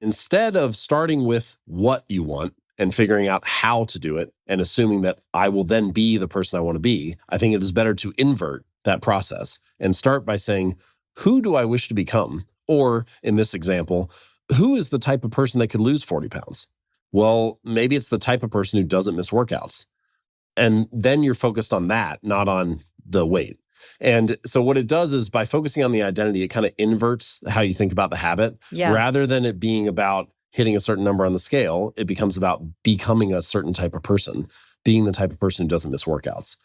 Instead of starting with what you want and figuring out how to do it and assuming that I will then be the person I want to be, I think it is better to invert that process and start by saying, who do I wish to become? Or in this example, who is the type of person that could lose 40 pounds? Well, maybe it's the type of person who doesn't miss workouts. And then you're focused on that, not on the weight. And so what it does is by focusing on the identity, it kind of inverts how you think about the habit. Yeah. Rather than it being about hitting a certain number on the scale, it becomes about becoming a certain type of person, being the type of person who doesn't miss workouts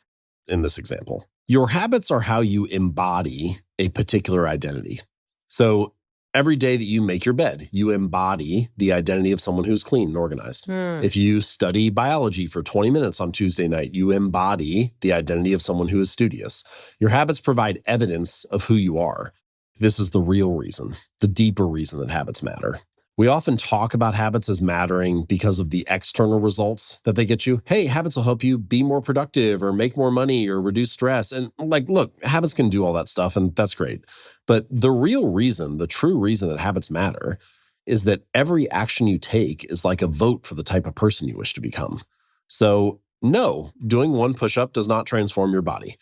in this example. Your habits are how you embody a particular identity. So every day that you make your bed, you embody the identity of someone who's clean and organized. If you study biology for 20 minutes on Tuesday night, you embody the identity of someone who is studious. Your habits provide evidence of who you are. This is the real reason, the deeper reason that habits matter. We often talk about habits as mattering because of the external results that they get you. Hey, habits will help you be more productive or make more money or reduce stress. And look, habits can do all that stuff, and that's great. But the real reason, the true reason that habits matter is that every action you take is like a vote for the type of person you wish to become. So no, doing one push-up does not transform your body,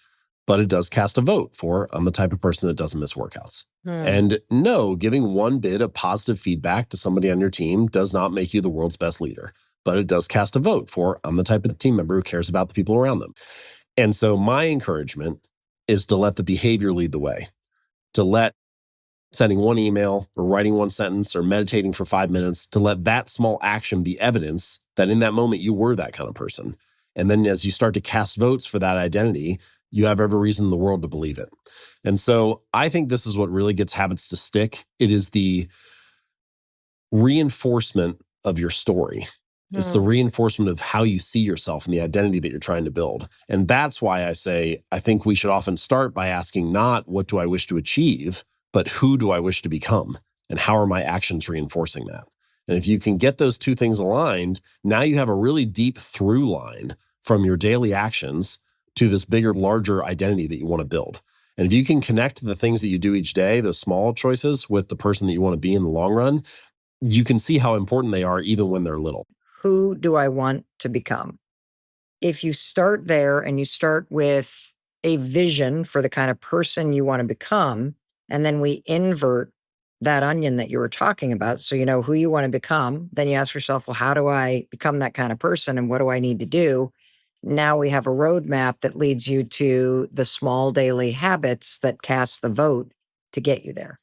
but it does cast a vote for, I'm the type of person that doesn't miss workouts. And no, giving one bit of positive feedback to somebody on your team does not make you the world's best leader, but it does cast a vote for, I'm the type of team member who cares about the people around them. And so my encouragement is to let the behavior lead the way, to let sending one email or writing one sentence or meditating for 5 minutes, to let that small action be evidence that in that moment you were that kind of person. And then as you start to cast votes for that identity, you have every reason in the world to believe it. And so I think this is what really gets habits to stick. It is the reinforcement of your story. It's the reinforcement of how you see yourself and the identity that you're trying to build. And that's why I say, I think we should often start by asking not what do I wish to achieve, but who do I wish to become? And how are my actions reinforcing that? And if you can get those two things aligned, now you have a really deep through line from your daily actions to this bigger, larger identity that you want to build. And if you can connect the things that you do each day, those small choices, with the person that you want to be in the long run, you can see how important they are even when they're little. Who do I want to become? If you start there and you start with a vision for the kind of person you want to become, and then we invert that onion that you were talking about, so you know who you want to become, then you ask yourself, well, how do I become that kind of person and what do I need to do? Now we have a roadmap that leads you to the small daily habits that cast the vote to get you there.